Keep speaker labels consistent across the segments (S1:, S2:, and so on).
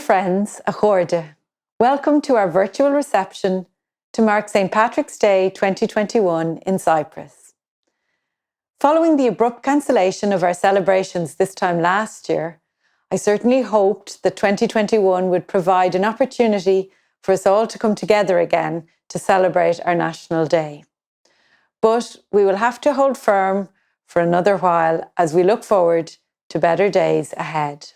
S1: friends, a chóirde. Welcome to our virtual reception to mark St. Patrick's Day 2021 in Cyprus. Following the abrupt cancellation of our celebrations this time last year, I certainly hoped that 2021 would provide an opportunity for us all to come together again to celebrate our National Day. But we will have to hold firm for another while as we look forward to better days ahead.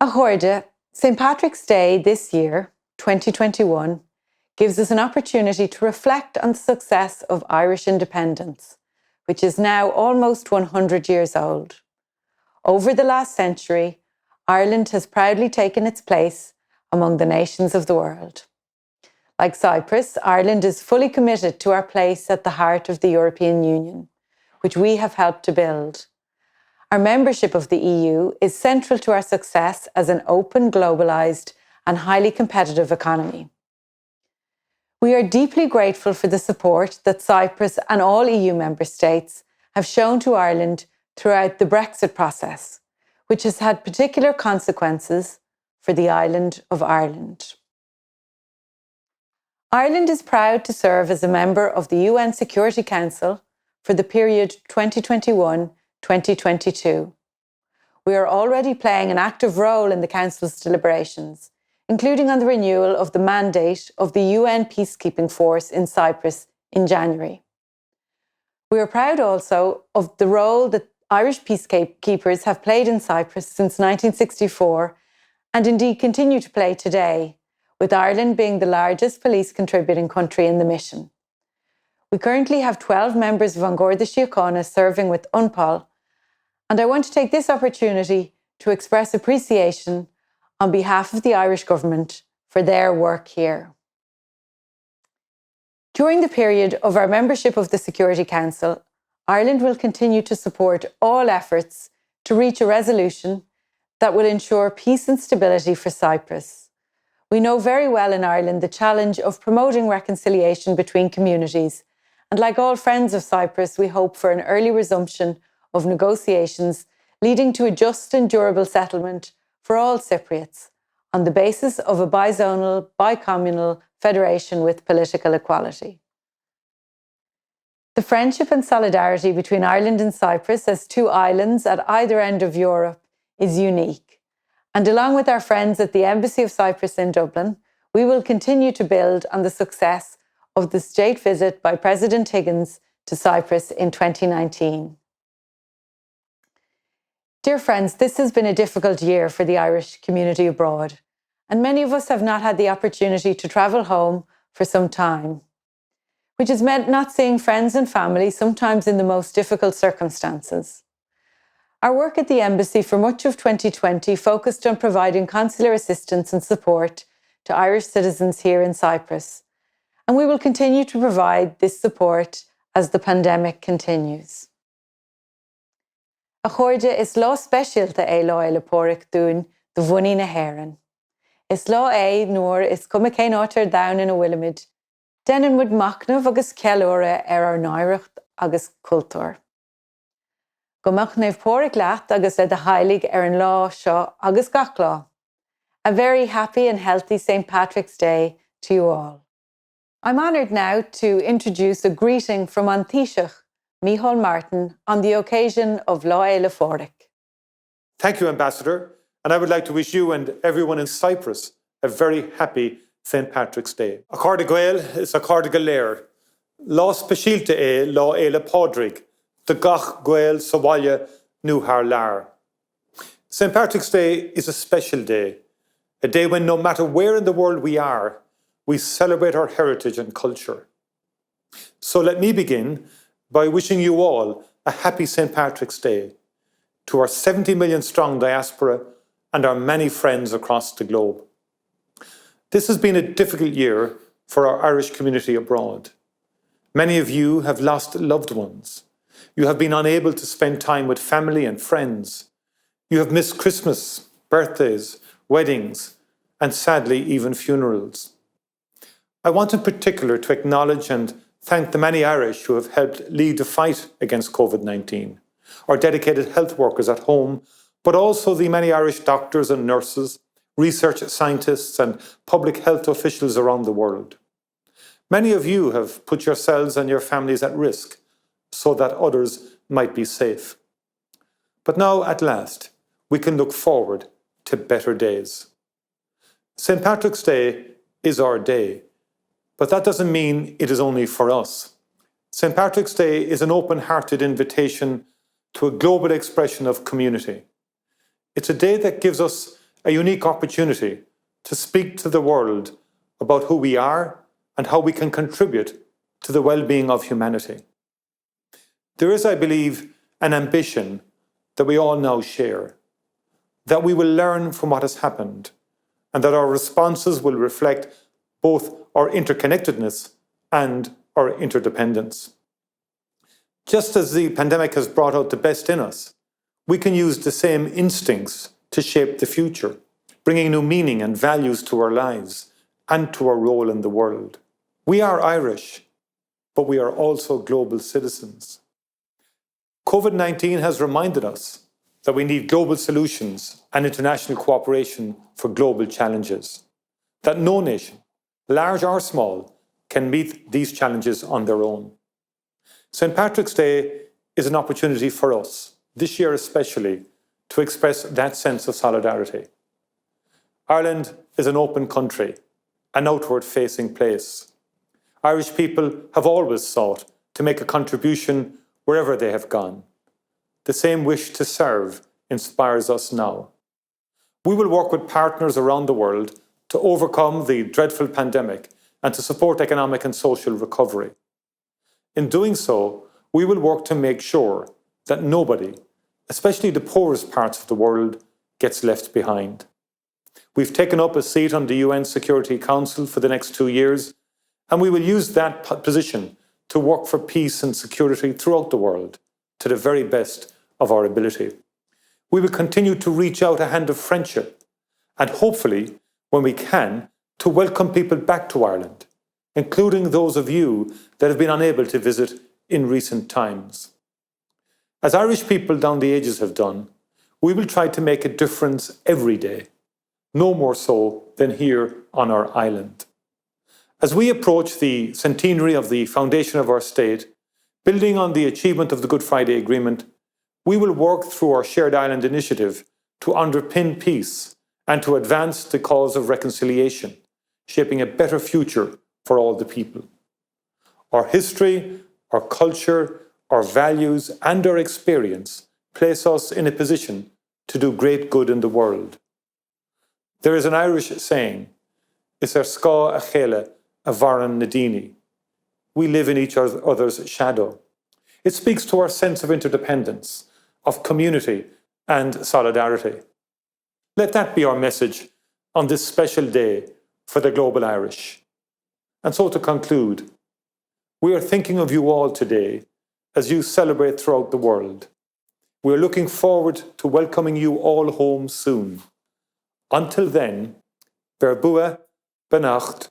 S1: A chóirde, St. Patrick's Day this year, 2021, gives us an opportunity to reflect on the success of Irish independence, which is now almost 100 years old. Over the last century, Ireland has proudly taken its place among the nations of the world. Like Cyprus, Ireland is fully committed to our place at the heart of the European Union, which we have helped to build. Our membership of the EU is central to our success as an open, globalised and highly competitive economy. We are deeply grateful for the support that Cyprus and all EU member states have shown to Ireland throughout the Brexit process, which has had particular consequences for the island of Ireland. Ireland is proud to serve as a member of the UN Security Council for the period 2021-2022. We are already playing an active role in the Council's deliberations, including on the renewal of the mandate of the UN peacekeeping force in Cyprus in January. We are proud also of the role that Irish peacekeepers have played in Cyprus since 1964 and indeed continue to play today, with Ireland being the largest police contributing country in the mission. We currently have 12 members of An Garda Síochána serving with UNPOL, and I want to take this opportunity to express appreciation on behalf of the Irish government for their work here. During the period of our membership of the Security Council, Ireland will continue to support all efforts to reach a resolution that will ensure peace and stability for Cyprus. We know very well in Ireland the challenge of promoting reconciliation between communities, and like all friends of Cyprus, we hope for an early resumption of negotiations leading to a just and durable settlement for all Cypriots on the basis of a bizonal, bicommunal federation with political equality. The friendship and solidarity between Ireland and Cyprus as two islands at either end of Europe is unique. And along with our friends at the Embassy of Cyprus in Dublin, we will continue to build on the success of the state visit by President Higgins to Cyprus in 2019. Dear friends, this has been a difficult year for the Irish community abroad, and many of us have not had the opportunity to travel home for some time, which has meant not seeing friends and family, sometimes in the most difficult circumstances. Our work at the Embassy for much of 2020 focused on providing consular assistance and support to Irish citizens here in Cyprus, and we will continue to provide this support as the pandemic continues. A chóirde is lá speisialta é lá éile póric dún do bhunaí na hÉireann. Is lá é nuair is cuma cén átar dain in a bhuilimid, denan mud macnamh agus cealóra ar náireacht agus cultúr. Gomach naibh póric leat agus le de heilig an lá seo agus gach lá. A very happy and healthy St. Patrick's Day to you all. I'm honoured now to introduce a greeting from An Taoiseach, Micheál Martin, on the occasion of Lá Éile Fóric.
S2: Thank you, Ambassador, and I would like to wish you and everyone in Cyprus a very happy St. Patrick's Day. A Cárda Gael is a Cárda Galéir. Lá speisialta é Lá Éile Pádraig, de gach Gael sa bhaile nó haar lear. St. Patrick's Day is a special day, a day when no matter where in the world we are, we celebrate our heritage and culture. So let me begin by wishing you all a happy St. Patrick's Day, to our 70 million strong diaspora and our many friends across the globe. This has been a difficult year for our Irish community abroad. Many of you have lost loved ones. You have been unable to spend time with family and friends. You have missed Christmas, birthdays, weddings, and sadly even funerals. I want in particular to acknowledge and thank the many Irish who have helped lead the fight against COVID-19, our dedicated health workers at home, but also the many Irish doctors and nurses, research scientists and public health officials around the world. Many of you have put yourselves and your families at risk so that others might be safe. But now, at last, we can look forward to better days. St. Patrick's Day is our day, but that doesn't mean it is only for us. St. Patrick's Day is an open-hearted invitation to a global expression of community. It's a day that gives us a unique opportunity to speak to the world about who we are and how we can contribute to the well-being of humanity. There is, I believe, an ambition that we all now share, that we will learn from what has happened, and that our responses will reflect both our interconnectedness and our interdependence. Just as the pandemic has brought out the best in us, we can use the same instincts to shape the future, bringing new meaning and values to our lives and to our role in the world. We are Irish, but we are also global citizens. COVID-19 has reminded us that we need global solutions and international cooperation for global challenges, that no nation, large or small, can meet these challenges on their own. St. Patrick's Day is an opportunity for us, this year especially, to express that sense of solidarity. Ireland is an open country, an outward-facing place. Irish people have always sought to make a contribution wherever they have gone. The same wish to serve inspires us now. We will work with partners around the world to overcome the dreadful pandemic and to support economic and social recovery. In doing so, we will work to make sure that nobody, especially the poorest parts of the world, gets left behind. We've taken up a seat on the UN Security Council for the next 2 years, and we will use that position to work for peace and security throughout the world to the very best of our ability. We will continue to reach out a hand of friendship and hopefully, when we can, to welcome people back to Ireland, including those of you that have been unable to visit in recent times. As Irish people down the ages have done, we will try to make a difference every day, no more so than here on our island. As we approach the centenary of the foundation of our state, building on the achievement of the Good Friday Agreement, we will work through our Shared Island initiative to underpin peace and to advance the cause of reconciliation, shaping a better future for all the people. Our history, our culture, our values and our experience place us in a position to do great good in the world. There is an Irish saying, "Is sca a chéile a bharan nadini." We live in each other's shadow. It speaks to our sense of interdependence, of community and solidarity. Let that be our message on this special day for the global Irish. And so to conclude, we are thinking of you all today as you celebrate throughout the world. We are looking forward to welcoming you all home soon. Until then, Ver bua, benacht,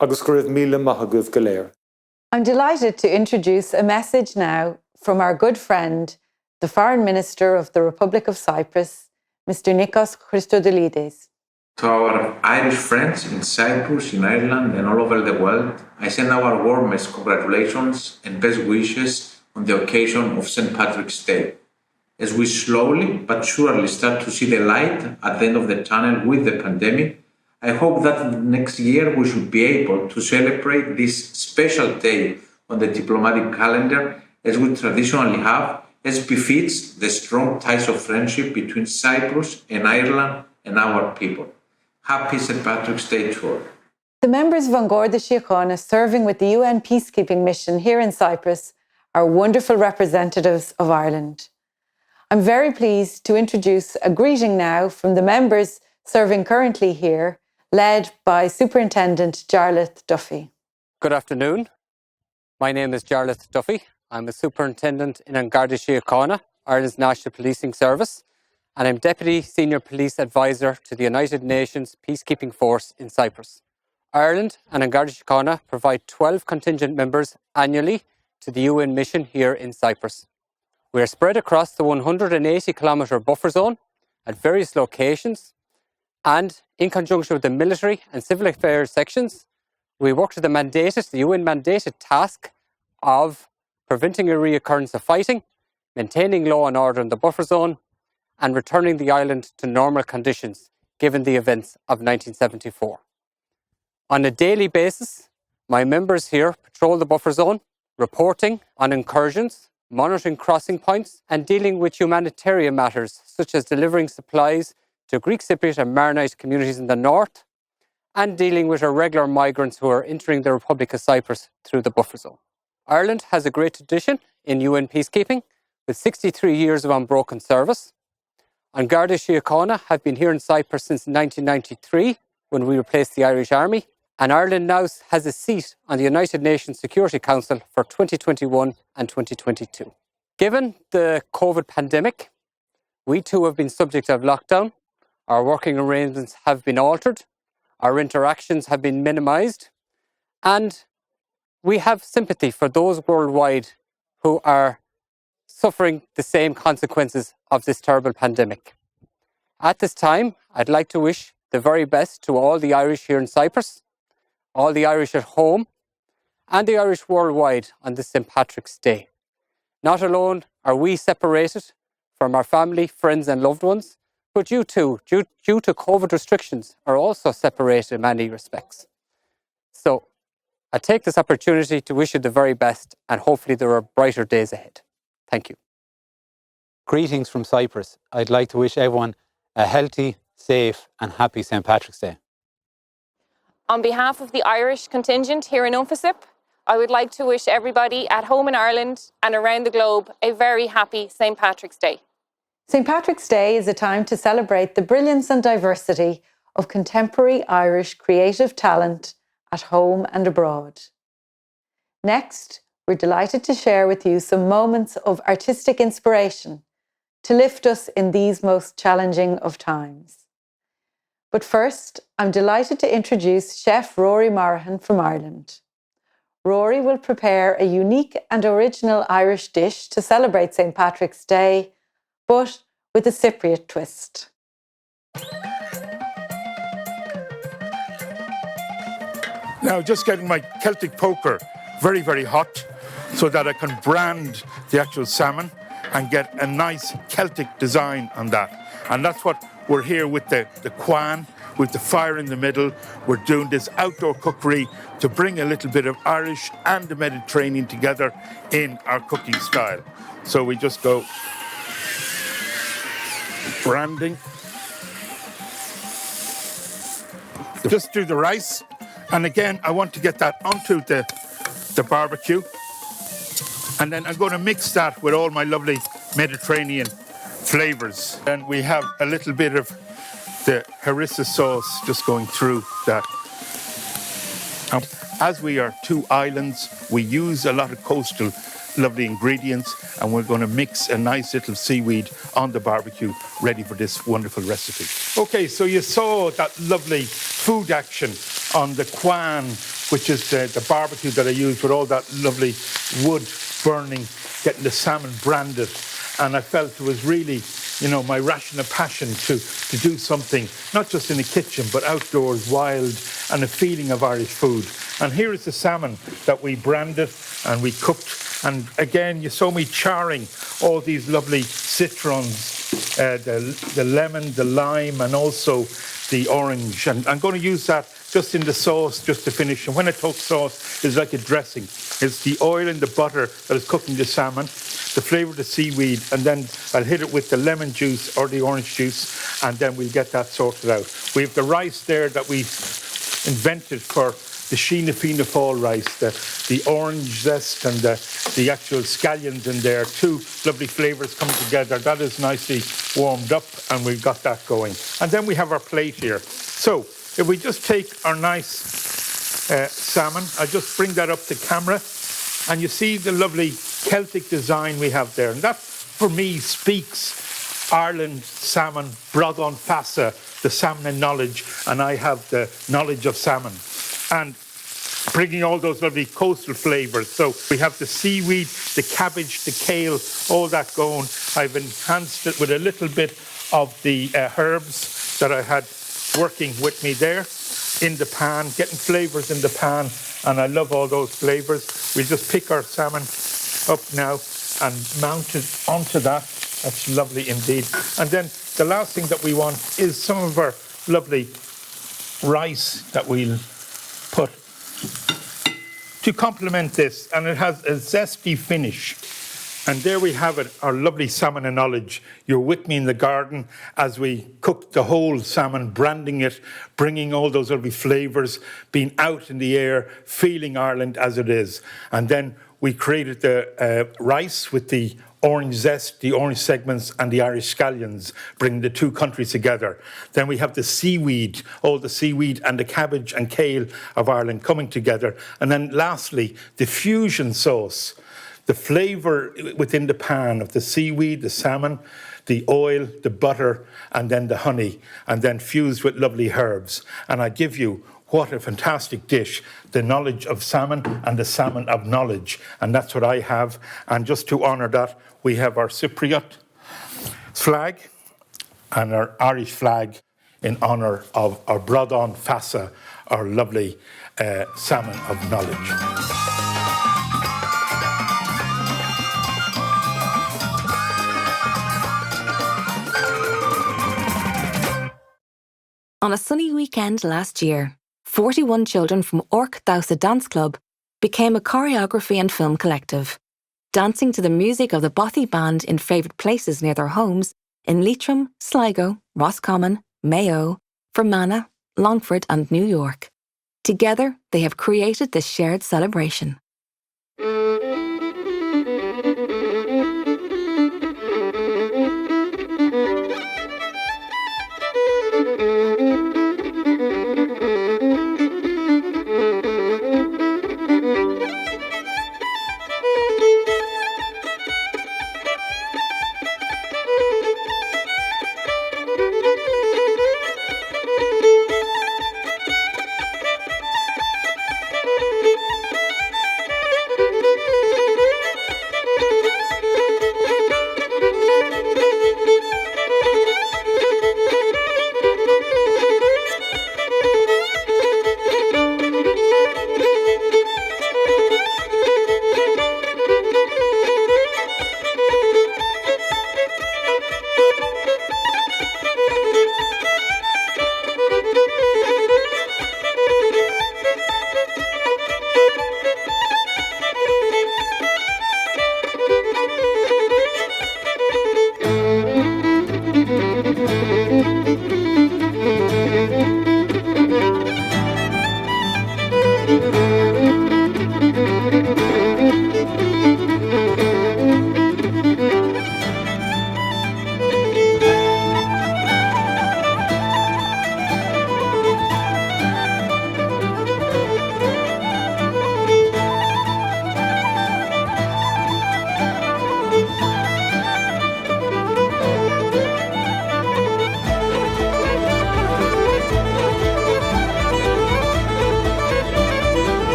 S2: agus Céad Míle maithagah go léir.
S1: I'm delighted to introduce a message now from our good friend, the Foreign Minister of the Republic of Cyprus, Mr. Nikos Christodoulidis.
S3: To our Irish friends in Cyprus, in Ireland and all over the world, I send our warmest congratulations and best wishes on the occasion of St. Patrick's Day. As we slowly but surely start to see the light at the end of the tunnel with the pandemic, I hope that next year we should be able to celebrate this special day on the diplomatic calendar as we traditionally have, as befits the strong ties of friendship between Cyprus and Ireland and our people. Happy St. Patrick's Day to all.
S1: The members of An Garda Síochána serving with the UN peacekeeping mission here in Cyprus are wonderful representatives of Ireland. I'm very pleased to introduce a greeting now from the members serving currently here, led by Superintendent Jarlath Duffy.
S4: Good afternoon. My name is Jarlath Duffy. I'm a Superintendent in An Garda Síochána, Ireland's National Policing Service, and I'm Deputy Senior Police Advisor to the United Nations Peacekeeping Force in Cyprus. Ireland and An Garda Síochána provide 12 contingent members annually to the UN mission here in Cyprus. We are spread across the 180-kilometre buffer zone at various locations and in conjunction with the military and civil affairs sections, we worked with the UN mandated task of preventing a reoccurrence of fighting, maintaining law and order in the buffer zone, and returning the island to normal conditions given the events of 1974. On a daily basis, my members here patrol the buffer zone, reporting on incursions, monitoring crossing points, and dealing with humanitarian matters such as delivering supplies to Greek Cypriot and Maronite communities in the north, and dealing with irregular migrants who are entering the Republic of Cyprus through the buffer zone. Ireland has a great tradition in UN peacekeeping, with 63 years of unbroken service. An Garda Síochána have been here in Cyprus since 1993, when we replaced the Irish Army, and Ireland now has a seat on the United Nations Security Council for 2021 and 2022. Given the COVID pandemic, we too have been subject of lockdown. Our working arrangements have been altered, our interactions have been minimised, and we have sympathy for those worldwide who are suffering the same consequences of this terrible pandemic. At this time, I'd like to wish the very best to all the Irish here in Cyprus, all the Irish at home, and the Irish worldwide on this St. Patrick's Day. Not alone are we separated from our family, friends and loved ones, but you too, due to COVID restrictions, are also separated in many respects. So I take this opportunity to wish you the very best, and hopefully there are brighter days ahead. Thank you.
S5: Greetings from Cyprus. I'd like to wish everyone a healthy, safe and happy St. Patrick's Day.
S6: On behalf of the Irish contingent here in UNFICYP, I would like to wish everybody at home in Ireland and around the globe a very happy St. Patrick's Day.
S1: St. Patrick's Day is a time to celebrate the brilliance and diversity of contemporary Irish creative talent at home and abroad. Next, we're delighted to share with you some moments of artistic inspiration to lift us in these most challenging of times. But first, I'm delighted to introduce Chef Rory Morahan from Ireland. Rory will prepare a unique and original Irish dish to celebrate St. Patrick's Day, but with a Cypriot twist.
S7: Now, just getting my Celtic poker very, very hot so that I can brand the actual salmon and get a nice Celtic design on that. And that's what we're here with the quan, with the fire in the middle. We're doing this outdoor cookery to bring a little bit of Irish and the Mediterranean together in our cooking style. So we just go branding. Just do the rice. And again, I want to get that onto the barbecue. And then I'm going to mix that with all my lovely Mediterranean flavours. And we have a little bit of the harissa sauce just going through that. As we are two islands, we use a lot of coastal lovely ingredients, and we're going to mix a nice little seaweed on the barbecue, ready for this wonderful recipe. Okay, so you saw that lovely food action on the quan, which is the barbecue that I use with all that lovely wood burning, getting the salmon branded. And I felt it was really, my rational passion to do something, not just in the kitchen, but outdoors, wild, and a feeling of Irish food. And here is the salmon that we branded and we cooked. And again, you saw me charring all these lovely citrons, the lemon, the lime, and also the orange. And I'm going to use that just in the sauce, just to finish. And when I talk sauce, it's like a dressing. It's the oil and the butter that is cooking the salmon, the flavour of the seaweed, and then I'll hit it with the lemon juice or the orange juice, and then we'll get that sorted out. We have the rice there that we've invented for the Sheena Fianna Fáil rice, the orange zest and the actual scallions in there. Two lovely flavours coming together. That is nicely warmed up, and we've got that going. And then we have our plate here. So if we just take our nice salmon, I just bring that up to camera, and you see the lovely Celtic design we have there. And that, for me, speaks Ireland salmon, Bradon Fassa, the salmon and knowledge, and I have the knowledge of salmon. And bringing all those lovely coastal flavours. So we have the seaweed, the cabbage, the kale, all that going. I've enhanced it with a little bit of the herbs that I had working with me there in the pan, getting flavours in the pan, and I love all those flavours. We just pick our salmon up now and mount it onto that. That's lovely indeed. And then the last thing that we want is some of our lovely rice that we'll put to complement this, and it has a zesty finish. And there we have it, our lovely salmon and knowledge. You're with me in the garden as we cook the whole salmon, branding it, bringing all those lovely flavours, being out in the air, feeling Ireland as it is. And then we created the rice with the orange zest, the orange segments, and the Irish scallions, bringing the two countries together. Then we have the seaweed, all the seaweed and the cabbage and kale of Ireland coming together. And then lastly, the fusion sauce. The flavour within the pan of the seaweed, the salmon, the oil, the butter, and then the honey, and then fused with lovely herbs. And I give you, what a fantastic dish, the knowledge of salmon and the salmon of knowledge. And that's what I have. And just to honour that, we have our Cypriot flag and our Irish flag in honour of our Bradán Fasa, our lovely salmon of knowledge.
S8: On a sunny weekend last year, 41 children from Orc Dausa Dance Club became a choreography and film collective, dancing to the music of the Bothy Band in favourite places near their homes in Leitrim, Sligo, Roscommon, Mayo, Fermanagh, Longford and New York. Together, they have created this shared celebration.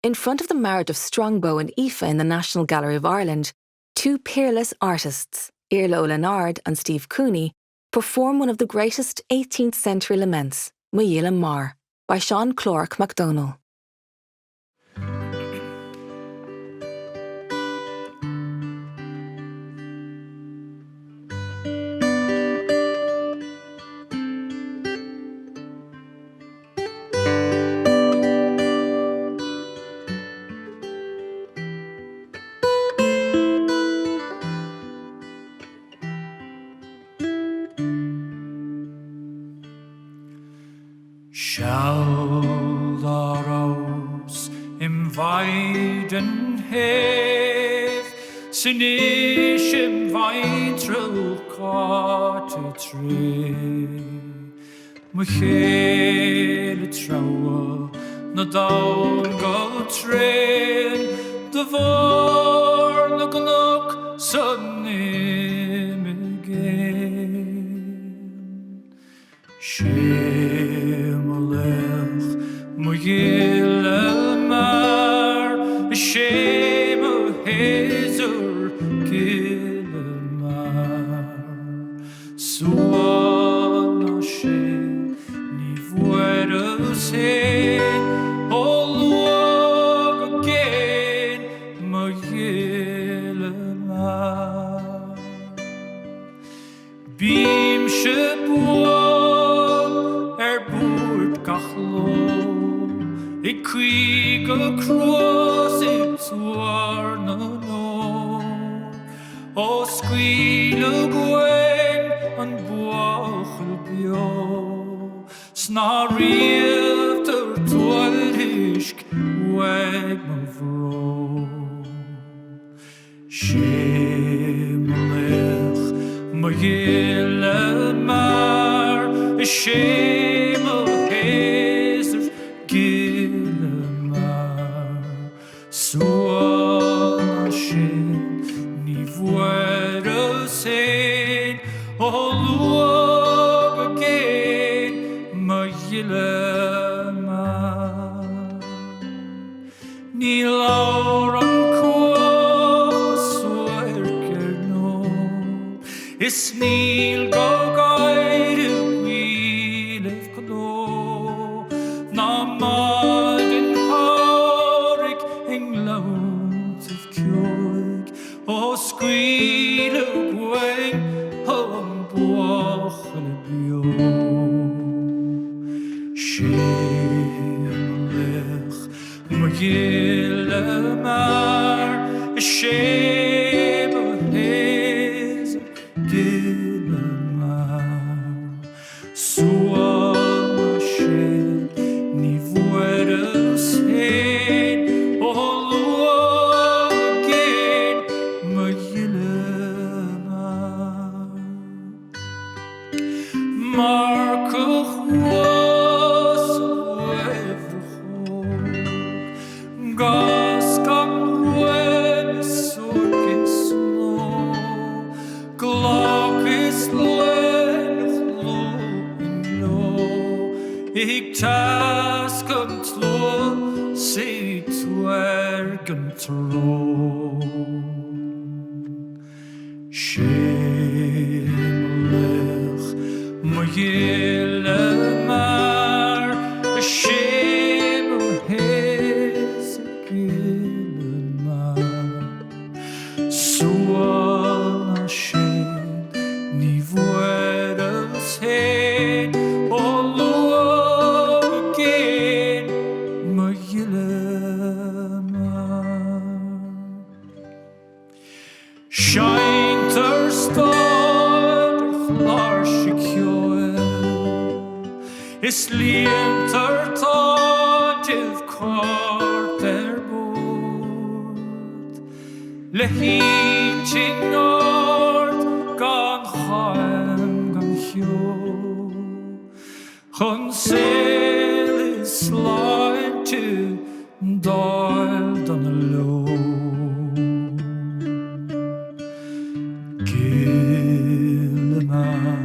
S8: In front of the Marriage of Strongbow and Aoife in the National Gallery of Ireland, two peerless artists, Iarla Leonard and Steve Cooney, perform one of the greatest 18th century laments, Míle Mar, by Sean Clark MacDonald.
S9: Shall the rose im weiden hef, sin ich im weitrel karte tre, Michele traue, na dawn go train, the vorne gnok sun im again. Shemelech, Míle Mar, Shemel Hazer, Gile Mar. Suana Shem, ni vueros hen, all walk again, Míle Mar. Beam Shepua, boord kachlo, ik krieg across it war no. O squeal gwen an boachel bio, snarrieft twaldisk weg me vro. Shemelech, Míle Mar, Shemel Hazer, Gile Mar. Suana Shem, ni vueros hen, all walk again, Míle Mar. Ni lauren quo suerker no, is nil go guide wheeleth kno, na madden harik englout of kjoik, o squeal gweng hon boachel bio. Shemelech, Míle Mar, Shemel Hazer, Gile Mar. Suana Shem, ni vueros hen, all walk again, Míle Mar. Marcoch was gas gang wen sorges no, glok is lenig lo in lo, ik tasken tlo, sit werken tro. Shemelech, Míle Mar, Shemel Hazer, Gile Mar. Suana Shem, ni vueros hen, all walk again, Míle Mar. Shine ter star, flarsig kjoel, is lienter tativ kort bord. Le hinting nord, gan chaim gan hjo, chun sail is slime to dialed on a low. Gile Mar,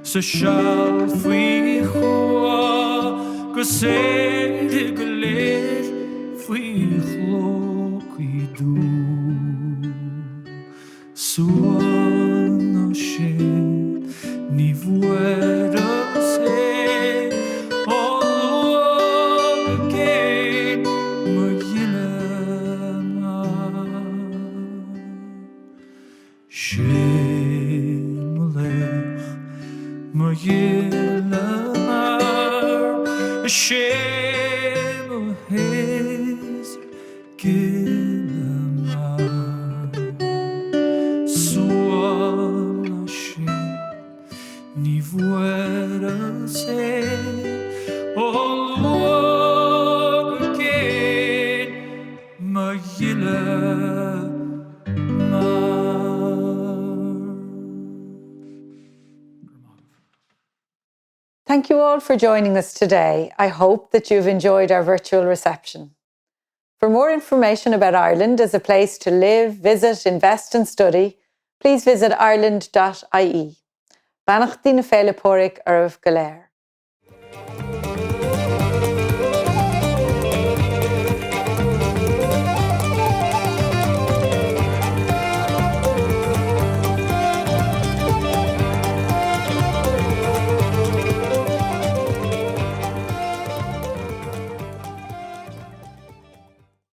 S9: så shall vi hoa, go say the glade, we shame of his Gilmar. Swam shame ni vuera se all walk again Magilla
S1: Thank you all for joining us today. I hope that you've enjoyed our virtual reception. For more information about Ireland as a place to live, visit, invest and study, please visit ireland.ie. Banach dina féile póric arv galéir.